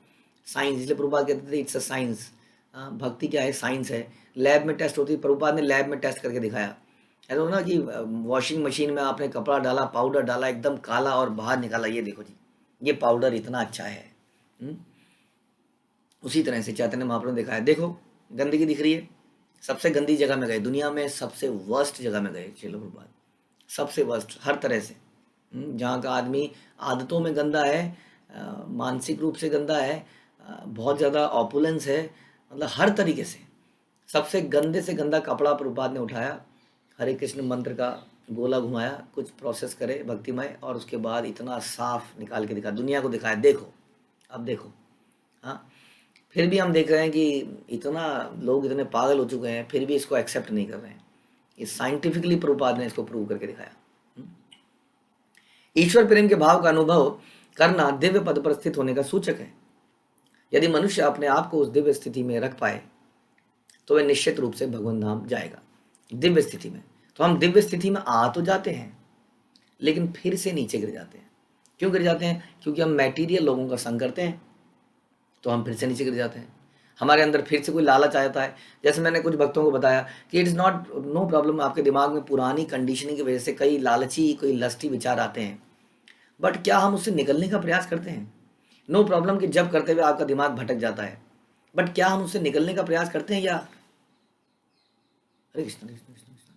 साइंस, इसलिए प्रभुपाद कहते थे इट्स अ साइंस। भक्ति क्या है, साइंस है। लैब में टेस्ट होती है, प्रभुपाद ने लैब में टेस्ट करके दिखाया। ऐसा हो ना कि वॉशिंग मशीन में आपने कपड़ा डाला, पाउडर डाला, एकदम काला, और बाहर निकाला, ये देखो जी ये पाउडर इतना अच्छा है। उसी तरह से चैतन्य महाप्रभु ने दिखाया, देखो गंदगी दिख रही है, सबसे गंदी जगह में गए, दुनिया में सबसे वर्स्ट जगह में गए श्रील प्रभुपाद, सबसे वर्स्ट हर तरह से। जहाँ का आदमी आदतों में गंदा है, मानसिक रूप से गंदा है, बहुत ज़्यादा ऑपुलेंस है, मतलब हर तरीके से सबसे गंदे से गंदा कपड़ा प्रभुपाद ने उठाया, हरे कृष्ण मंत्र का गोला घुमाया, कुछ प्रोसेस करे भक्तिमय, और उसके बाद इतना साफ निकाल के दिखा, दुनिया को दिखाया, देखो अब देखो। हाँ, फिर भी हम देख रहे हैं कि इतना लोग इतने पागल हो चुके हैं, फिर भी इसको एक्सेप्ट नहीं कर रहे हैं। ये साइंटिफिकली प्रभुपाद ने इसको प्रूव करके दिखाया। ईश्वर प्रेम के भाव का अनुभव करना दिव्य पद पर स्थित होने का सूचक है। यदि मनुष्य अपने आप को उस दिव्य स्थिति में रख पाए तो वह निश्चित रूप से भगवान धाम जाएगा। दिव्य स्थिति में, तो हम दिव्य स्थिति में आ तो जाते हैं, लेकिन फिर से नीचे गिर जाते हैं। क्यों गिर जाते हैं? क्योंकि हम मैटीरियल लोगों का संग करते हैं, तो हम फिर से नीचे गिर जाते हैं। हमारे अंदर फिर से कोई लालच आ जाता है। जैसे मैंने कुछ भक्तों को बताया कि it is not know problem, आपके दिमाग में पुरानी कंडीशनिंग की वजह से कई लालची, कोई लस्टी विचार आते हैं, बट क्या हम उससे निकलने का प्रयास करते हैं? नो प्रॉब्लम कि जब करते हुए आपका दिमाग भटक जाता है, बट क्या हम उससे निकलने का प्रयास करते हैं? या हरे कृष्ण कृष्ण कृष्ण कृष्ण,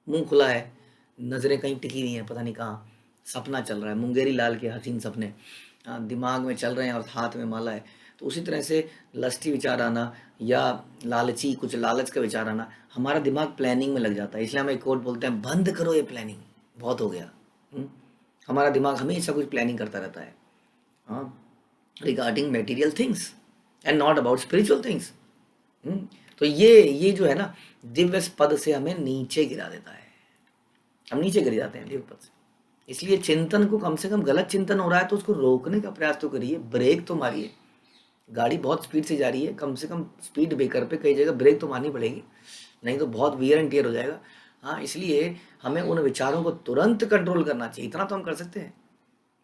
मुंह खुला है, नजरें कहीं टिकी हुई हैं, पता नहीं कहाँ, सपना चल रहा है, मुंगेरी लाल के हसीन सपने दिमाग में चल रहे हैं और हाथ में माला है। तो उसी तरह से लस्टी विचार आना या लालची, कुछ लालच का विचार आना, हमारा दिमाग प्लानिंग में लग जाता है। इसलिए हम एक कोट बोलते हैं, बंद करो ये प्लानिंग, बहुत हो गया। हमारा दिमाग हमेशा कुछ प्लानिंग करता रहता है, regarding material things and not about spiritual things. तो ये जो है ना, दिव्य पद से हमें नीचे गिरा देता है, हम नीचे गिर जाते हैं दिव्य पद से। इसलिए चिंतन को, कम से कम गलत चिंतन हो रहा है तो उसको रोकने का प्रयास तो करिए, ब्रेक तो मारिए। गाड़ी बहुत स्पीड से जा रही है, कम से कम स्पीड ब्रेकर पे कई जगह ब्रेक तो मारनी पड़ेगी, नहीं तो बहुत वियर एंड टियर हो जाएगा। हाँ, इसलिए हमें उन विचारों को तुरंत कंट्रोल करना चाहिए, इतना तो हम कर सकते हैं।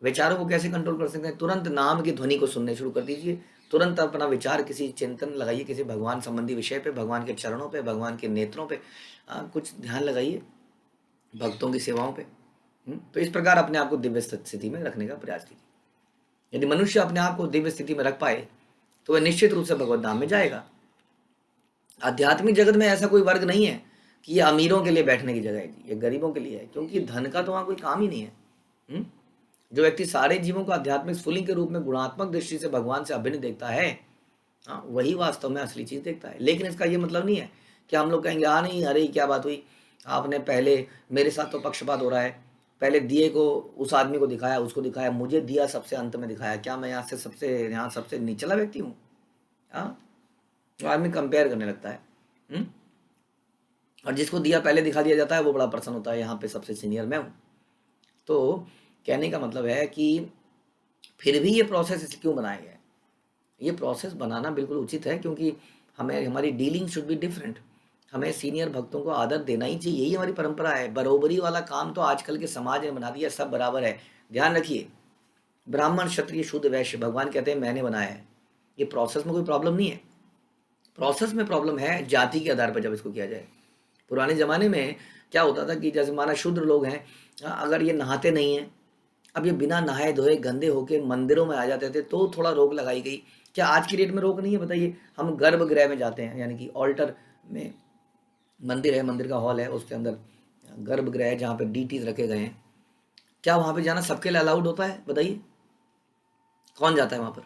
विचारों को कैसे कंट्रोल कर सकते हैं? तुरंत नाम की ध्वनि को सुनने शुरू कर दीजिए, तुरंत अपना विचार किसी चिंतन लगाइए, किसी भगवान संबंधी विषय पे, भगवान के चरणों पे, भगवान के नेत्रों पे कुछ ध्यान लगाइए, भक्तों की सेवाओं पे। तो इस प्रकार अपने आप को दिव्य स्थिति में रखने का प्रयास कीजिए। यदि मनुष्य अपने आप को दिव्य स्थिति में रख पाए तो वह निश्चित रूप से भगवत धाम में जाएगा। आध्यात्मिक जगत में ऐसा कोई वर्ग नहीं है कि ये अमीरों के लिए बैठने की जगह है, ये गरीबों के लिए है, क्योंकि धन का तो वहाँ कोई काम ही नहीं है। जो व्यक्ति सारे जीवों को आध्यात्मिक स्फुलिंग के रूप में गुणात्मक दृष्टि से भगवान से अभिन्न देखता है, वही वास्तव में असली चीज देखता है। लेकिन इसका ये मतलब नहीं है कि हम लोग कहेंगे नहीं, अरे क्या बात हुई, आपने पहले मेरे साथ तो पक्षपात हो रहा है, पहले दिए को उस आदमी को दिखाया, उसको दिखाया, मुझे दिया सबसे अंत में दिखाया, क्या मैं यहाँ सबसे निचला व्यक्ति हूँ? तो आदमी कंपेयर करने लगता है। और जिसको दिया पहले दिखा दिया जाता है वो बड़ा पर्सन होता है, यहाँ पे सबसे सीनियर मैं हूँ। तो कहने का मतलब है कि फिर भी ये प्रोसेस इसे क्यों बनाया गया है? ये प्रोसेस बनाना बिल्कुल उचित है, क्योंकि हमें, हमारी डीलिंग शुड बी डिफरेंट। हमें सीनियर भक्तों को आदर देना ही चाहिए, यही हमारी परंपरा है। बरोबरी वाला काम तो आजकल के समाज ने बना दिया, सब बराबर है। ध्यान रखिए, ब्राह्मण, क्षत्रिय, शूद्र, वैश्य, भगवान कहते हैं मैंने बनाया है। ये प्रोसेस में कोई प्रॉब्लम नहीं है। प्रोसेस में प्रॉब्लम है जाति के आधार पर जब इसको किया जाए। पुराने ज़माने में क्या होता था कि जैसे माना शूद्र लोग हैं, अगर ये नहाते नहीं हैं, अब ये बिना नहाए धोए गंदे होके मंदिरों में आ जाते थे, तो थोड़ा रोक लगाई गई। क्या आज की डेट में रोक नहीं है? बताइए। हम गर्भगृह में जाते हैं, यानी कि ऑल्टर में, मंदिर है, मंदिर का हॉल है, उसके अंदर गर्भगृह है जहाँ पे डीटीज रखे गए हैं। क्या वहां पे जाना सबके लिए अलाउड होता है? बताइए, कौन जाता है वहां पर?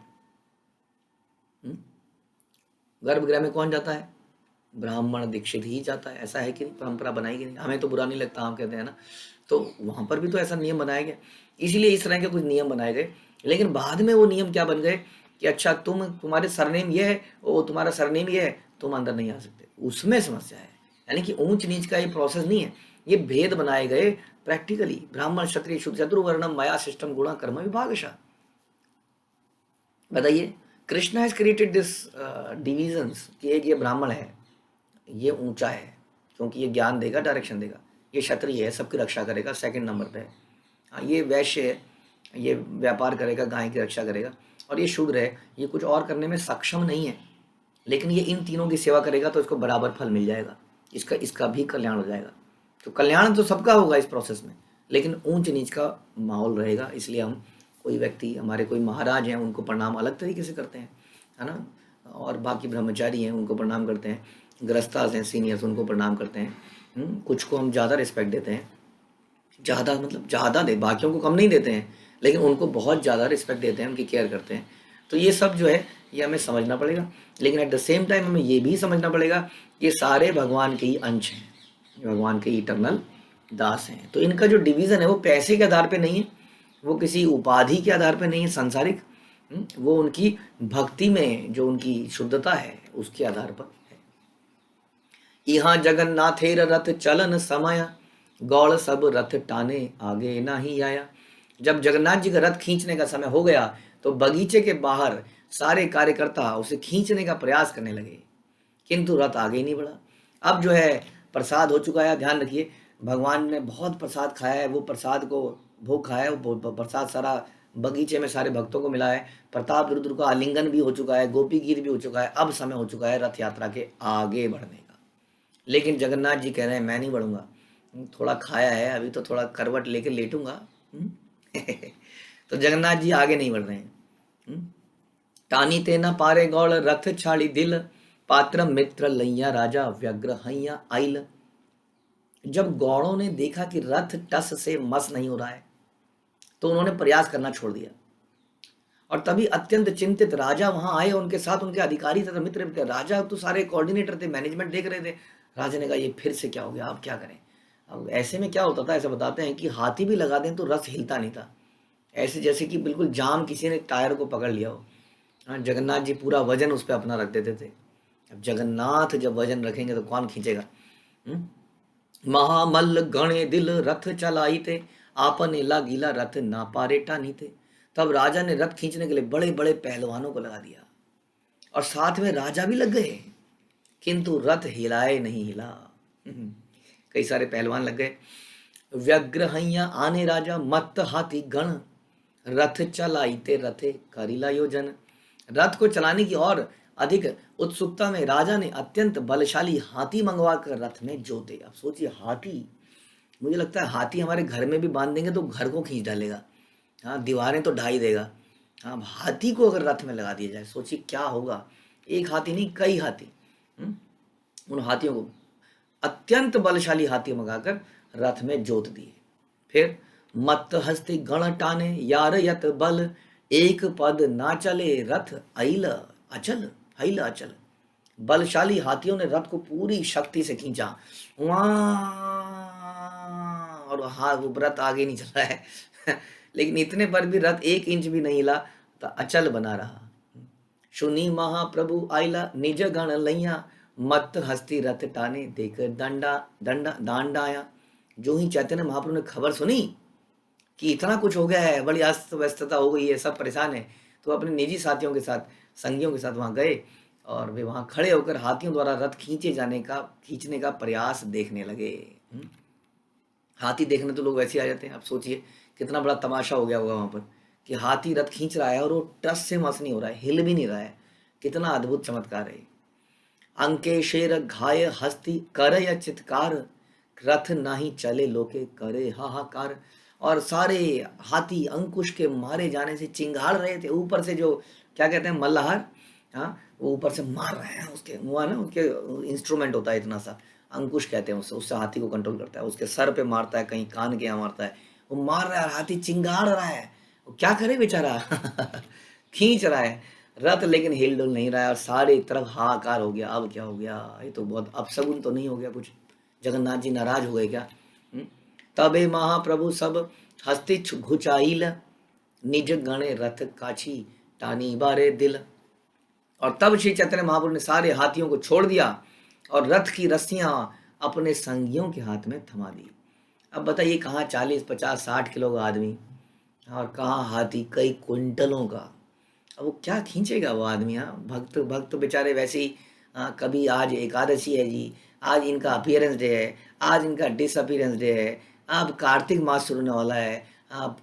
हम्म? गर्भगृह में कौन जाता है? ब्राह्मण दीक्षित ही जाता है, ऐसा है कि नहीं? परंपरा बनाई गई नहीं, हमें तो बुरा नहीं लगता, हम कहते हैं ना। तो वहां पर भी तो ऐसा नियम बनाया गया, इसीलिए इस तरह के कुछ नियम बनाए गए। लेकिन बाद में वो नियम क्या बन गए कि अच्छा तुम्हारे सरनेम ये है, वो तुम्हारा सरनेम ये है, तुम अंदर नहीं आ सकते, उसमें समस्या है। यानी कि ऊंच नीच का ये प्रोसेस नहीं है, ये भेद बनाए गए प्रैक्टिकली। ब्राह्मण क्षत्रिय शूद्र चतुर्वर्णम मया सिस्टम गुणा कर्म विभागशः। बताइए, Krishna has created this divisions कि एक ये ब्राह्मण है, ये ऊंचा है क्योंकि ये ज्ञान देगा, डायरेक्शन देगा। ये क्षत्रिय है, सबकी रक्षा करेगा, सेकंड नंबर पे है। हाँ, ये वैश्य है, ये व्यापार करेगा, गाय की रक्षा करेगा। और ये शूद्र है, ये कुछ और करने में सक्षम नहीं है, लेकिन ये इन तीनों की सेवा करेगा तो इसको बराबर फल मिल जाएगा, इसका इसका भी कल्याण हो जाएगा। तो कल्याण तो सबका होगा इस प्रोसेस में, लेकिन ऊंच नीच का माहौल रहेगा। इसलिए हम कोई व्यक्ति, हमारे कोई महाराज हैं, उनको प्रणाम अलग तरीके से करते हैं, है ना। और बाकी ब्रह्मचारी हैं उनको प्रणाम करते हैं, गृहस्थास हैं सीनियर्स, उनको प्रणाम करते हैं। कुछ को हम ज़्यादा रिस्पेक्ट देते हैं, ज़्यादा मतलब ज़्यादा दे, बाकियों को कम नहीं देते हैं, लेकिन उनको बहुत ज़्यादा रिस्पेक्ट देते हैं, उनकी केयर करते हैं। तो ये सब जो है ये हमें समझना पड़ेगा। लेकिन एट द सेम टाइम हमें ये भी समझना पड़ेगा ये सारे भगवान के ही अंश हैं, भगवान के इटरनल दास हैं। तो इनका जो डिवीज़न है वो पैसे के आधार पे नहीं है, वो किसी उपाधि के आधार पे नहीं है सांसारिक, वो उनकी भक्ति में जो उनकी शुद्धता है उसके आधार पर है। यहाँ जगन्नाथेर रथ चलन समय, गौड़ सब रथ टाने आगे नहीं आया। जब जगन्नाथ जी का रथ खींचने का समय हो गया तो बगीचे के बाहर सारे कार्यकर्ता उसे खींचने का प्रयास करने लगे, किंतु रथ आगे नहीं बढ़ा। अब जो है प्रसाद हो चुका है, ध्यान रखिए, भगवान ने बहुत प्रसाद खाया है, वो प्रसाद को भोग खाया है, वो प्रसाद सारा बगीचे में सारे भक्तों को मिला है, प्रताप रुद्र का आलिंगन भी हो चुका है, गोपी गीत भी हो चुका है। अब समय हो चुका है रथ यात्रा के आगे बढ़ने का। लेकिन जगन्नाथ जी कह रहे हैं मैं नहीं बढ़ूंगा, थोड़ा खाया है, अभी तो थोड़ा करवट लेके लेटूंगा। तो जगन्नाथ जी आगे नहीं बढ़ रहे हैं। टानी ते न पारे गौड़ रथ छाड़ी दिल, पात्र मित्र लैया राजा व्यग्र हैया आइल। जब गौड़ों ने देखा कि रथ टस से मस नहीं हो रहा है तो उन्होंने प्रयास करना छोड़ दिया, और तभी अत्यंत चिंतित राजा वहां आए, उनके साथ उनके अधिकारी तथा मित्र भी थे। राजा तो सारे कोऑर्डिनेटर थे, मैनेजमेंट देख रहे थे। राजा ने कहा ये फिर से क्या हो गया, अब क्या करें? अब ऐसे में क्या होता था, ऐसा बताते हैं कि हाथी भी लगा दें तो रथ हिलता नहीं था, ऐसे जैसे कि बिल्कुल जाम किसी ने टायर को पकड़ लिया हो। हाँ, जगन्नाथ जी पूरा वजन उस पर अपना रख देते थे। अब जगन्नाथ जब वजन रखेंगे तो कौन खींचेगा? महामल्ल गणे दिल रथ चलाई थे, आपने लागिला रथ ना पारे टानी थे। तब राजा ने रथ खींचने के लिए बड़े बड़े पहलवानों को लगा दिया, और साथ में राजा भी लग गए, किंतु रथ हिलाए नहीं हिला। कई सारे पहलवान लग गए। व्यग्र हैया आने राजा मत हाथी गण, रथ चलाईते रथे करिला योजन। रथ को चलाने की और अधिक उत्सुकता में राजा ने अत्यंत बलशाली हाथी मंगवा कर रथ में जोते। अब सोचिए, हाथी, मुझे लगता है हाथी हमारे घर में भी बांध देंगे तो घर को खींच डालेगा, हाँ, दीवारें तो ढा ही देगा। हाँ, अब हाथी को अगर रथ में लगा दिया जाए, सोचिए क्या होगा। एक हाथी नहीं, कई हाथी। उन हाथियों को, अत्यंत बलशाली हाथी मंगाकर रथ में जोत दिए। फिर मत हस्ते गण टाने यार यत बल, एक पद ना चले रथ अइल अचल, अइल अचल। बलशाली हाथियों ने रथ को पूरी शक्ति से खींचा, और हाँ, वो रथ आगे नहीं चल रहा है। लेकिन इतने पर भी रथ एक इंच भी नहीं हिला, तो अचल बना रहा। सुनी महाप्रभु आइला निज गण लैया, मत हस्ती रथ टाने देकर दंडा दंडा दांडाया। जो ही चैतन्य महाप्रभु ने खबर सुनी कि इतना कुछ हो गया है, बड़ी अस्त व्यस्तता हो गई है, सब परेशान है, तो अपने निजी साथियों के साथ, संगियों के साथ वहां गए, और वे वहां खड़े होकर हाथियों द्वारा रथ खींचने का प्रयास देखने लगे। हाथी देखने तो लोग वैसे ही आ जाते हैं। आप सोचिए कितना बड़ा तमाशा हो गया होगा वहां पर कि हाथी रथ खींच रहा है और वो टस से मस नहीं हो रहा है, हिल भी नहीं रहा है। कितना अद्भुत चमत्कार है। अंके शेर घाय हस्ती करय चित्कार, रथ नाही चले लोके करे हाहाकार। और सारे हाथी अंकुश के मारे जाने से चिंगाड़ रहे थे। ऊपर से जो क्या कहते हैं, मल्लाहार, हाँ, वो ऊपर से मार रहे हैं, उसके मुँह ना, उसके इंस्ट्रूमेंट होता है इतना सा, अंकुश कहते हैं उससे हाथी को कंट्रोल करता है। उसके सर पे मारता है, कहीं कान के यहाँ मारता है, वो मार रहा है, हाथी चिंगाड़ रहा है, वो क्या करे बेचारा खींच रहा है रथ, लेकिन हिल डुल नहीं रहा है और सारी तरफ हाहाकार हो गया। अब क्या हो गया, ये तो बहुत अपशगुन तो नहीं हो गया कुछ, जगन्नाथ जी नाराज हो गए क्या? हम्म? तबे महाप्रभु सब हस्ती घुचाइल, निज गणे रथ काछी टानी बारे दिल। और तब श्री चैतन्य महाप्रभु ने सारे हाथियों को छोड़ दिया और रथ की रस्सियां अपने संगियों के हाथ में थमा दी। अब बताइए, कहाँ 40, 50, 60 किलो का आदमी और कहाँ हाथी कई क्विंटलों का। अब वो क्या खींचेगा वो आदमी? हाँ, भक्त भक्त बेचारे वैसे ही। कभी आज एकादशी है जी, आज इनका अपीयरेंस डे है, आज इनका डिसअपीयरेंस डे है, अब कार्तिक मास शुरू होने वाला है,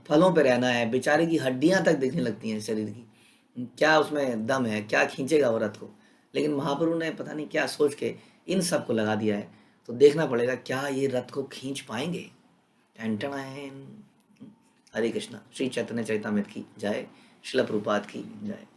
फलों पे रहना है, बेचारे की हड्डियां तक दिखने लगती हैं शरीर की। क्या उसमें दम है, क्या खींचेगा वो रथ को? लेकिन महाप्रभु ने पता नहीं क्या सोच के इन सब को लगा दिया है। तो देखना पड़ेगा क्या ये रथ को खींच पाएंगे। टन टन टन। हरे कृष्णा। श्री चैतन्य चरितामृत की जय, श्रील प्रभुपाद की जय।